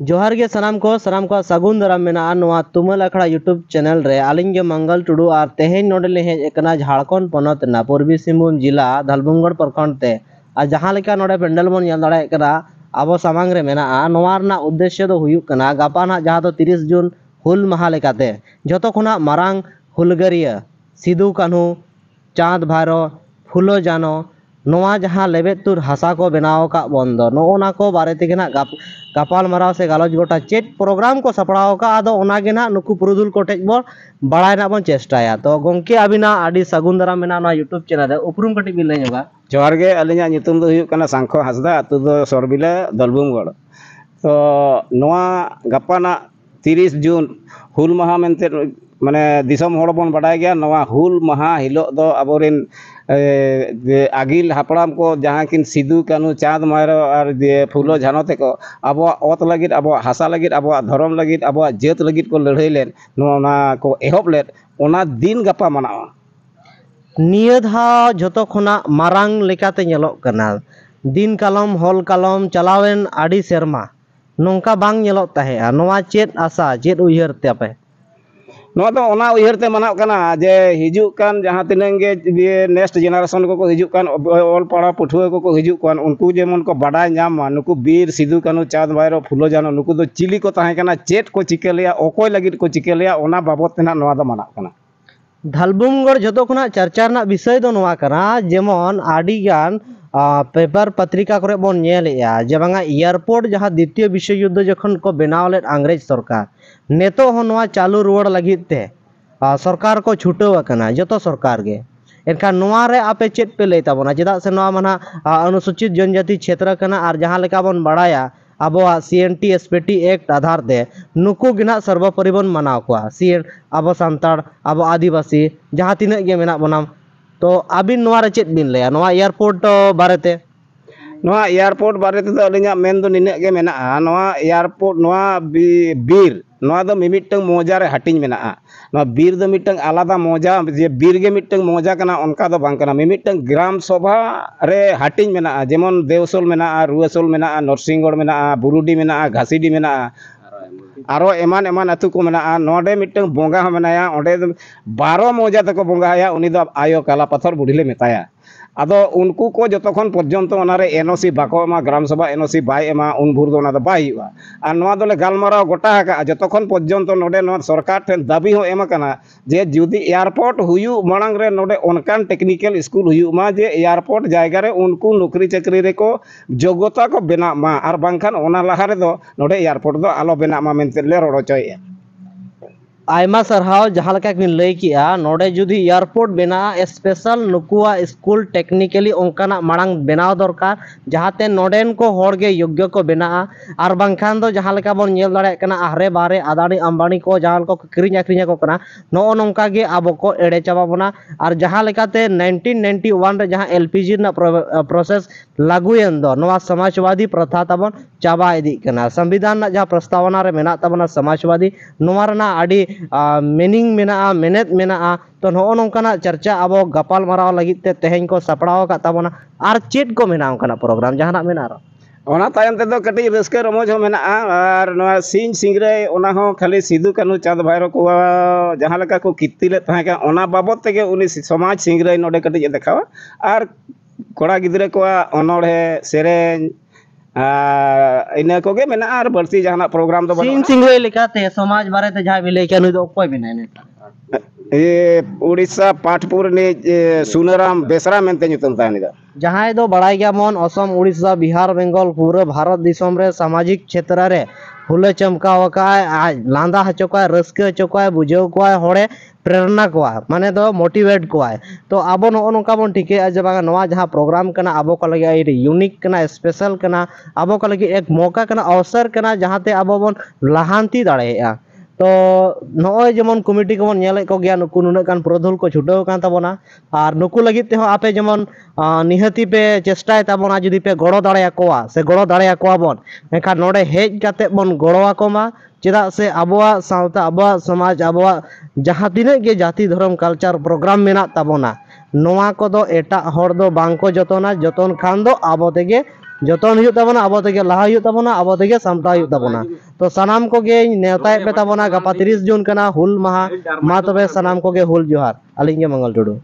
जोहार के सनाम को सागुन दाराम मेना नोआ तुमल अखड़ा यूट्यूब चैनल रे आलिंग के मंगल टुडू और तेहेन नोडले हेज एकना झारखंड पोनत ना पूर्वी सिंहभूम जिला धलबुंगड़ प्रखंड ते आ जहां लेका नोडे पेंडल बन नेल दाड़े एकना आबो सामांग रे मेना नोआ रना उद्देश्य दो हुयुक कना गापा ना जहां दो 30 जून हुल माहा लेकाते जतो खुना मारांग हुलगरिया सिदू कान्हू चांद भारो फुलो जानो नोआ जहां लेबेद तुर हासा को बनाव का बंदो नोना को बारे तेगे ना गापाल माराव से गालोज गोटा चेट प्रोग्राम को सपड़ाव का आदो ओनागे ना नुकु पुरुदुल को टेज बो बड़ाय ना बन चेष्टाया तो गोंके अबिना आडी सागुन दाराम मेना ना यूट्यूब चैनल रे उपरुम कटी बिल लेगा जोहार गे अलिया नितुम दो हुयुक कना सांखो हासदा अतु दो सरबिला दलबुंगड़ तो नोआ गपाना 30 जून हुल माहा मेनते माने दिसम होड़ बन बड़ाय गया नोआ हुल माहा हिलो दो अबोरिन आगिल हापड़ाम को जहाँ किन सिदू कानू चाँद मायरो और फुलो झानो तेको अब ओत लगित अब हासा लगित अब धर्म लगित अब जात लगित को लड़ाई लेन नोना को एहब लेन ओना दिन गपा मनावा निया धा जतो खुना मारांग लेकाते नेलोक कना दिन कालम हॉल कालम चलावेन आडी सेरमा नोंका बांग नेलोक ताहे नोआ चेत आशा चेत उयहर तेपे नोआ तो ओना उयहर ते मनाव कना जे हिजुक कान जहाँ तिनंग गे नेक्स्ट जेनरेशन को हिजुक कान ऑल पढ़ा पठुआ को हिजुक कान उनको जेमन को बड़ाय नामा नुकु बीर सिदू कानू चाँद भाइरो फुलो जानो नुकु दो चिली को ताहे कना चेत को चिकेलिया ओकोय लगित को चिकेलिया ओना बाबत तेना नोआ दो मनाव कना धलबुंगड़ जो खुना चर्चा रना विषय दो नोआ कना जेमन आडी गान पेपर पत्रिका करे बन नेलेया जे बांगा एयरपोर्ट जहाँ द्वितीय विश्व युद्ध जखन को बनाव लेत अंग्रेज सरकार नेतो हो नोआ चालू रुवाड़ लगित ते सरकार को छुटाव कना जतो सरकार गे एनखान नोआ रे आपे चेत पे लई ताबोना चेदा से नोआ मना अनुसूचित जनजाति क्षेत्र कना और जहाँ लेका बन बड़ाया अब CNT SPT एक्ट आधार ते नुकु गिना सर्वोपरि बन मनाव कोआ सीएन अब सांताड़ अब आदिवासी जहाँ तिना गे मेना बना तो अबिन नोआ रे चेत बिन लेया नोआ एयरपोर्ट बारेते नोआ एयरपोर्ट बारे ते अलिया मेन दो निने गे मेना नोआ एयरपोर्ट नोआ बीर नोआ दो मिमिटंग मोजा रे हटिंग मेना नोआ बीर दो मिटंग आलादा मोजा जे बीर गे मिटंग मोजा कना उनका दो बांग कना मिमिटंग ग्राम सभा रे हटिंग मेना जेमन देवसोल मेना रुआसोल मेना नरसिंगगढ़ मेना बुरुडी मेना घासीडी मेना आरो एमान एमान अतु को मेना नोडे मिटंग बोंगा हो मेनाया ओडे 12 मोजा तक बोंगाया उनी दो आयो काला पत्थर बुढ़ीले मेताया आदो उनको को जतखन पर्यंत ओनारे एनओसी बाको एमा ग्राम सभा एनओसी बाय एमा उन भूर दो ओना दो बाय हुआ आ नोआ दोले गालमाराव गोटा का जतखन पर्यंत नोडे नोआ सरकार ठेन दाबी हो एमा कना जे जुदी एयरपोर्ट हुयु मांग रे नोडे ओनकान टेक्निकल स्कूल हुयु मा जे एयरपोर्ट जायगा रे उनको नौकरी चाकरी रे को योग्यता को बेना मा आर बांखान ओना लहा रे दो नोडे एयरपोर्ट दो आलो बेना मा मेनते ले रोड़ोचय आयमा सरहाव जहाँ लका किन लई किया नोडे जुदी एयरपोर्ट बेना स्पेशल नुकुआ स्कूल टेक्निकली ओंकाना मांग बेनाव दरकार जहाते नोडेन को होड़गे योग्य को बेना और बांखान दो जहाँ लका बन नेल दाड़े कना आहरे बारे आदानी अंबानी को जहाँ को किरिंग आखरिंग को कना नो नोंका गे आबो को एड़े चाबा बना और जहाँ लेकाते 1991 रे जहाँ LPG ना प्रोसेस लागुयन दो नोआ समाजवादी प्रथा तबन चाबा इदी कना संविधान ना जहाँ प्रस्तावना रे मेना तबना समाजवादी नोआ रना आडी मीनिंग मेना मेनेत मेना तो नो नोंकाना चर्चा अब गपाल माराव लगित ते तेहेन को सपड़ाव का तबना और चेत को मेना ओंकाना प्रोग्राम जहाना मेना रो ओना तायम ते दो कटी रस्के रमोज हो मेना और नोआ सिंह सिंगरे ओना हो खाली सिदू कानू चाँद भाइरो को जहाँ लेका को कित्तिले ताहे का ओना बाबत तेगे उनी समाज सिंगरे नोडे कटी देखावा और कोड़ा गिदरे को अनोड़े सेरेन इना को गे मेना और बर्ती जहाना प्रोग्राम दो सिंह सिंगरे लेकाते समाज बारे ते जहाँ मिले के नु दो कोई भी नहीं ये उड़ीसा पाठपुर ने सुनराम बेसरा मेनते नुतम तानी दा जहाँ दो बड़ाई गया मन असम उड़ीसा बिहार बेंगल पूरे भारत दिसम रे सामाजिक क्षेत्र रे हुले चमकाव का लांदा हचो का रस्के हचो का बुझाव को होड़े प्रेरणा को माने दो मोटिवेट को तो आबो नो नोका बन ठीके आज बागा नवा जहाँ प्रोग्राम कना आबो का लगे यूनिक कना स्पेशल कना आबो का लगे एक मौका कना अवसर कना जहाँ ते आबो बन लाहांती दाड़ेया तो नॉय जेमन कमिटी को नेले को गया नुकु नुनकान पुरोधुल को छुटाव कान ताबोना और नुकु लगित ते आपे जेमन निहति पे चेष्टाय ताबोना जुदी पे गड़ो दाड़ेया कोआ से गड़ो दाड़ेया कोआ बन एखा नोडे हेज काते बन गड़ोआ कोमा चेदा से आबोआ सावता आबोआ समाज आबोआ जहाँ तिने के जाति धर्म कल्चर प्रोग्राम मेना ताबोना नोआ को दो एटा हर दो बांको जतोना जतन खान दो आबो तेगे जतन हुयुग ताबोना आबो तेगे लाहा हुयुग ताबोना आबो तेगे सामटा हुयुग ताबोना तो सनाम कोगे नेवताय पे ताबोना गपा 30 जून कना हुल माहा मा तबे सनाम कोगे हुल जोहार अलिंगे मंगल टुडू।